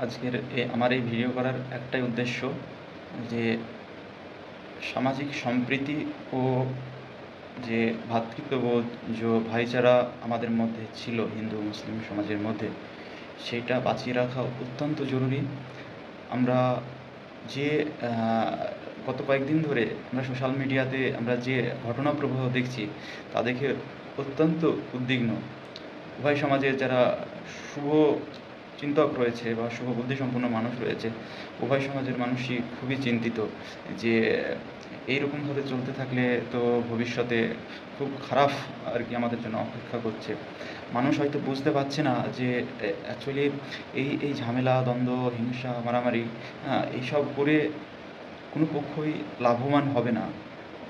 আজকের আমার এই ভিডিও করার একটাই উদ্দেশ্য যে সামাজিক সম্প্রীতি ও যে ভ্রাতৃত্ববোধ যে ভাইচারা আমাদের মধ্যে ছিল হিন্দু মুসলিম সমাজের মধ্যে, সেইটা বাঁচিয়ে রাখা অত্যন্ত জরুরি। আমরা যে গত কয়েকদিন ধরে আমরা সোশ্যাল মিডিয়াতে আমরা যে ঘটনা প্রবাহ দেখছি তা দেখে অত্যন্ত উদ্বিগ্ন। উভয় সমাজের যারা শুভ চিন্তক রয়েছে বা শুভ বুদ্ধিসম্পন্ন মানুষ রয়েছে, উভয় সমাজের মানুষই খুবই চিন্তিত যে এইরকমভাবে চলতে থাকলে তো ভবিষ্যতে খুব খারাপ আর কি আমাদের জন্য অপেক্ষা করছে। মানুষ হয়তো বুঝতে পারছে না যে অ্যাকচুয়ালি এই ঝামেলা, দ্বন্দ্ব, হিংসা, মারামারি এইসব করে কোনো পক্ষই লাভবান হবে না।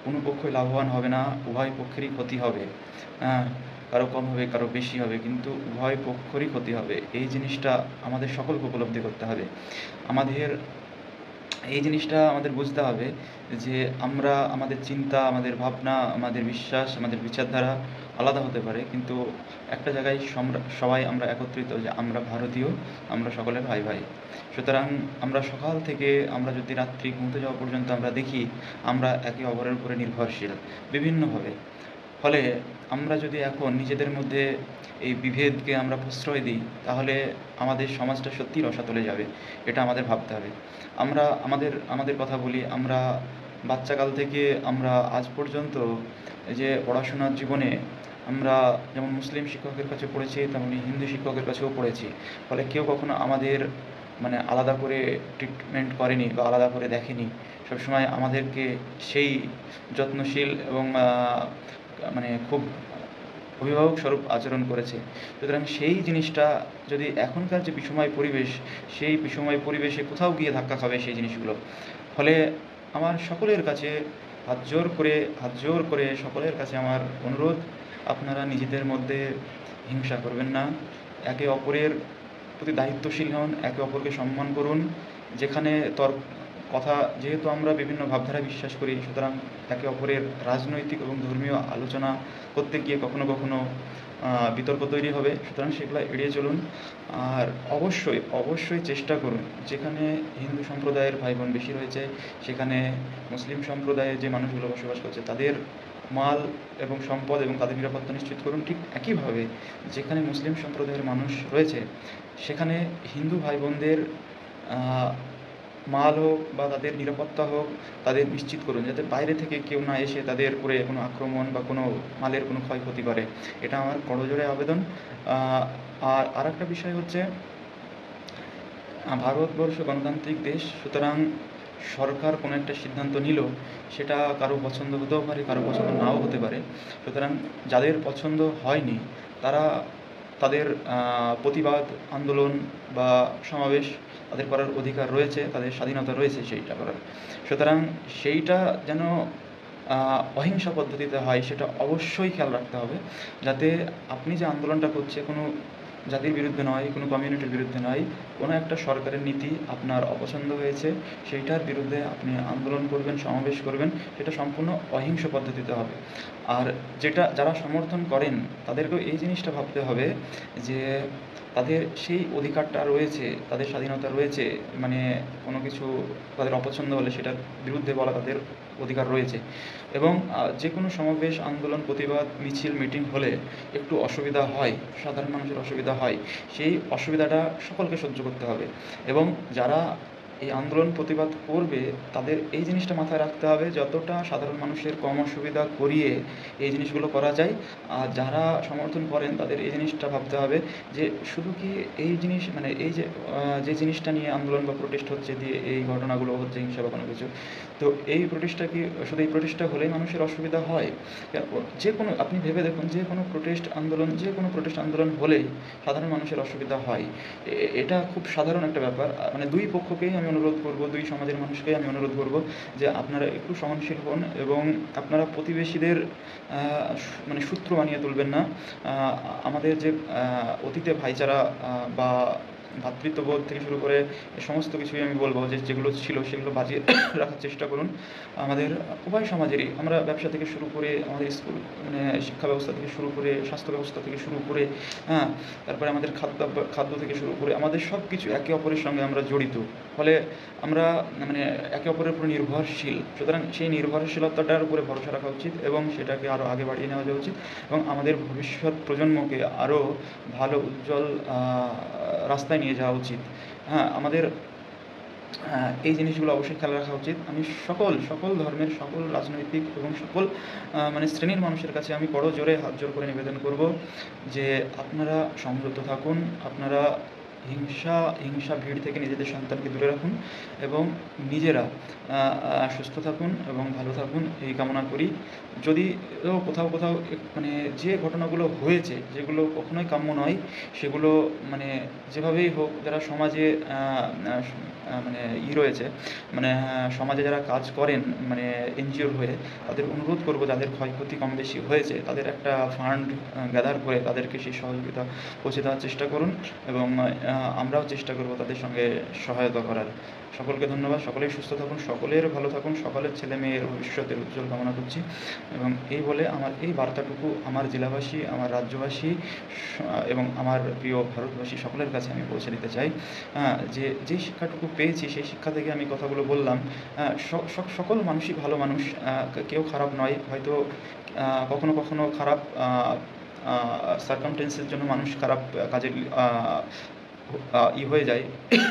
কোনো পক্ষই লাভবান হবে না, উভয় পক্ষেরই ক্ষতি হবে। কারো কম হবে, কারো বেশি হবে, কিন্তু উভয় পক্ষেরই ক্ষতি হবে। এই জিনিসটা আমাদের সকলকে উপলব্ধি করতে হবে। এই জিনিসটা আমাদের বুঝতে হবে যে আমরা আমাদের চিন্তা, আমাদের ভাবনা, আমাদের বিশ্বাস, আমাদের বিচারধারা আলাদা হতে পারে, কিন্তু একটা জায়গায় সবাই আমরা একত্রিত যে আমরা ভারতীয়, আমরা সকলে ভাই ভাই। সুতরাং আমরা সকাল থেকে আমরা যদি রাত্রি ঘুমোতে যাওয়া পর্যন্ত আমরা দেখি আমরা একে অপরের উপরে নির্ভরশীল বিভিন্নভাবে। ফলে আমরা যদি এখন নিজেদের মধ্যে এই বিভেদকে আমরা প্রশ্রয় দিই, তাহলে আমাদের সমাজটা সত্যিই রসাতলে যাবে। এটা আমাদের ভাবতে হবে। আমরা আমাদের কথা বলি, আমরা বাচ্চাকাল থেকে আমরা আজ পর্যন্ত যে পড়াশোনার জীবনে আমরা যেমন মুসলিম শিক্ষকের কাছে পড়েছি, তেমনি হিন্দু শিক্ষকের কাছেও পড়েছি। ফলে কেউ কখনো আমাদের আলাদা করে ট্রিটমেন্ট করেনি বা আলাদা করে দেখেনি। সবসময় আমাদেরকে সেই যত্নশীল এবং খুব অভিভাবক স্বরূপ আচরণ করেছে। সুতরাং সেই জিনিসটা যদি এখনকার যে বিষময় পরিবেশ, সেই বিষময় পরিবেশে কোথাও গিয়ে ধাক্কা খাবে সেই জিনিসগুলো। ফলে আমার সকলের কাছে হাত জোর করে সকলের কাছে আমার অনুরোধ, আপনারা নিজেদের মধ্যে হিংসা করবেন না, একে অপরের প্রতি দায়িত্বশীল হন, একে অপরকে সম্মান করুন। যেখানে কথা, যেহেতু আমরা বিভিন্ন ভাবধারা বিশ্বাস করি, সুতরাং একে অপরের রাজনৈতিক এবং ধর্মীয় আলোচনা করতে গিয়ে কখনো কখনো বিতর্ক তৈরি হবে, সুতরাং সেগুলো এড়িয়ে চলুন। আর অবশ্যই চেষ্টা করুন, যেখানে হিন্দু সম্প্রদায়ের ভাই বোন বেশি রয়েছে, সেখানে মুসলিম সম্প্রদায়ের যে মানুষগুলো বসবাস করছে তাদের মাল এবং সম্পদ এবং তাদের নিরাপত্তা নিশ্চিত করুন। ঠিক একইভাবে যেখানে মুসলিম সম্প্রদায়ের মানুষ রয়েছে, সেখানে হিন্দু ভাই বোনদের মাল হোক বা তাদের নিরাপত্তা হোক, তাদের নিশ্চিত করুন, যাতে বাইরে থেকে কেউ না এসে তাদের উপরে কোনো আক্রমণ বা কোনো মালের কোনো ক্ষয়ক্ষতি করে। এটা আমার করজোড়ে আবেদন। আর আরেকটা বিষয় হচ্ছে, ভারতবর্ষ গণতান্ত্রিক দেশ, সুতরাং সরকার কোনো একটা সিদ্ধান্ত নিল, সেটা কারো পছন্দ হতেও পারে, কারো পছন্দ নাও হতে পারে। সুতরাং যাদের পছন্দ হয়নি তারা তাদের প্রতিবাদ আন্দোলন বা সমাবেশ তাদের করার অধিকার রয়েছে, তাদের স্বাধীনতা রয়েছে সেইটা করার। সুতরাং সেইটা যেন অহিংসা পদ্ধতিতে হয়, সেটা অবশ্যই খেয়াল রাখতে হবে, যাতে আপনি যে আন্দোলনটা করছে কোনো জাতির বিরুদ্ধে নয়, কোনো কমিউনিটির বিরুদ্ধে নয়, কোনো একটা সরকারের নীতি আপনার অপছন্দ হয়েছে, সেইটার বিরুদ্ধে আপনি আন্দোলন করবেন, সমাবেশ করবেন, সেটা সম্পূর্ণ অহিংস পদ্ধতিতে হবে। আর যারা সমর্থন করেন তাদেরকেও এই জিনিসটা ভাবতে হবে যে তাদের সেই অধিকারটা রয়েছে, তাদের স্বাধীনতা রয়েছে, কোনো কিছু তাদের অপছন্দ হলে সেটার বিরুদ্ধে বলা তাদের অধিকার রয়েছে। এবং যে কোনো সমাবেশ, আন্দোলন, প্রতিবাদ, মিছিল, মিটিং হলে একটু অসুবিধা হয়, সাধারণ মানুষের অসুবিধা হয়, সেই অসুবিধাটা সকলকে সহ্য করতে হবে। এবং যারা এই আন্দোলন প্রতিবাদ করবে তাদের এই জিনিসটা মাথায় রাখতে হবে, যতটা সাধারণ মানুষের কম অসুবিধা করিয়ে এই জিনিসগুলো করা যায়। আর যারা সমর্থন করেন তাদের এই জিনিসটা ভাবতে হবে যে শুধু কি এই জিনিস এই যে জিনিসটা নিয়ে আন্দোলন বা প্রোটেস্ট হচ্ছে, দিয়ে এই ঘটনাগুলো হচ্ছে, হিংসা বা কোনো কিছু, তো এই প্রোটেস্টটা কি শুধু এই প্রোটেস্টটা হলেই মানুষের অসুবিধা হয়? যে কোনো, আপনি ভেবে দেখুন, যে কোনো প্রোটেস্ট আন্দোলন হলেই সাধারণ মানুষের অসুবিধা হয়। এটা খুব সাধারণ একটা ব্যাপার। দুই পক্ষকেই আমি অনুরোধ করব, দুই সমাজের মানুষকেই আমি অনুরোধ করব যে আপনারা একটু সহনশীল হন এবং আপনারা প্রতিবেশীদের শত্রু বানিয়ে তুলবেন না। আমাদের যে অতীতে ভাইচারা বা ভ্রাতৃত্ববোধ থেকে শুরু করে এ সমস্ত কিছুই আমি বলবো যে যেগুলো ছিল সেগুলো বাঁচিয়ে রাখার চেষ্টা করুন। আমাদের উভয় সমাজেরই, আমরা ব্যবসা থেকে শুরু করে আমাদের স্কুল মানে শিক্ষা ব্যবস্থা থেকে শুরু করে স্বাস্থ্য ব্যবস্থা থেকে শুরু করে, হ্যাঁ, তারপরে আমাদের খাদ্য থেকে শুরু করে আমাদের সব কিছু একে অপরের সঙ্গে আমরা জড়িত। ফলে আমরা মানে একে অপরের উপর নির্ভরশীল। সুতরাং সেই নির্ভরশীলতাটার উপরে ভরসা রাখা উচিত এবং সেটাকে আরও আগে বাড়িয়ে নেওয়া যাওয়া উচিত এবং আমাদের ভবিষ্যৎ প্রজন্মকে আরও ভালো উজ্জ্বল রাস্তায় নিয়ে যাওয়া উচিত। হ্যাঁ, আমাদের এই জিনিসগুলো অবশ্যই খেয়াল রাখা উচিত। আমি সকল ধর্মের, সকল রাজনৈতিক এবং সকল মানে শ্রেণীর মানুষের কাছে আমি করজোড়ে হাত জোড় করে নিবেদন করব যে আপনারা সংযত থাকুন, আপনারা হিংসা ভিড় থেকে নিজেদের সন্তানকে দূরে রাখুন এবং নিজেরা সুস্থ থাকুন এবং ভালো থাকুন এই কামনা করি। যদি কোথাও মানে যে ঘটনাগুলো হয়েছে যেগুলো কখনোই কাম্য নয়, সেগুলো মানে যেভাবেই হোক যারা সমাজে মানে রয়েছে, মানে সমাজে যারা কাজ করেন মানে এনজিওর হয়ে, তাদের অনুরোধ করব যাদের ক্ষয়ক্ষতি কম বেশি হয়েছে তাদের একটা ফান্ড গ্যাদার করে তাদেরকে সেই সহযোগিতা পৌঁছে দেওয়ার চেষ্টা করুন এবং আমরাও চেষ্টা করব তাদের সঙ্গে সহায়তা করার। সকলকে ধন্যবাদ। সকলেই সুস্থ থাকুন, সকলের ভালো থাকুন, সকলের ছেলে মেয়ের ভবিষ্যতের উজ্জ্বল কামনা করছি এবং এই বলে আমার এই বার্তাটুকু আমার জেলাবাসী, আমার রাজ্যবাসী এবং আমার প্রিয় ভারতবাসী সকলের কাছে আমি পৌঁছে দিতে চাই যে শিক্ষাটুকু পেয়েছি সেই শিক্ষা থেকে আমি কথাগুলো বললাম। সকল মানুষই ভালো মানুষ, কেউ খারাপ নয়। হয়তো কখনো খারাপ সার্কামটেন্সের জন্য মানুষ খারাপ কাজে হয়ে যায়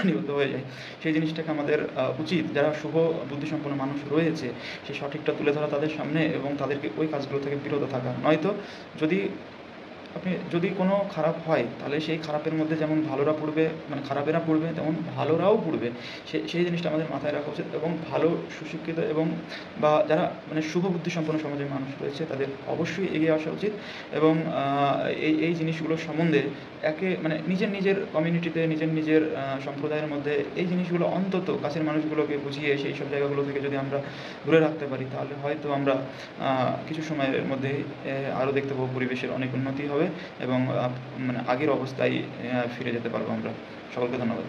নিহত হয়ে যায়। সেই জিনিসটাকে আমাদের উচিত যারা শুভ বুদ্ধিসম্পন্ন মানুষ রয়েছে সেই সঠিকটা তুলে ধরা তাদের সামনে এবং তাদেরকে ওই কাজগুলো থেকে বিরত থাকা। নয়তো যদি কোনো খারাপ হয় তাহলে সেই খারাপের মধ্যে যেমন ভালোরা পড়বে, মানে খারাপেরা পড়বে, তেমন ভালোরাও পড়বে। সেই জিনিসটা আমাদের মাথায় রাখা উচিত এবং ভালো সুশিক্ষিত এবং বা যারা মানে শুভ বুদ্ধিসম্পন্ন সমাজের মানুষ রয়েছে তাদের অবশ্যই এগিয়ে আসা উচিত এবং এই জিনিসগুলো সম্বন্ধে মানে নিজের কমিউনিটিতে নিজের সম্প্রদায়ের মধ্যে এই জিনিসগুলো অন্তত কাছের মানুষগুলোকে বুঝিয়ে সেই সব জায়গাগুলো থেকে যদি আমরা দূরে রাখতে পারি তাহলে হয়তো আমরা কিছু সময়ের মধ্যে আরও দেখতে পাবো পরিবেশের অনেক উন্নতি হবে এবং মানে আগের অবস্থায় ফিরে যেতে পারবো আমরা। সকলকে ধন্যবাদ।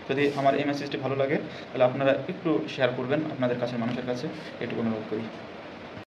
যদি আমার এই মেসেজটি ভালো লাগে তাহলে আপনারা একটু শেয়ার করবেন আপনাদের কাছের মানুষের কাছে, এটুকু অনুরোধ করি।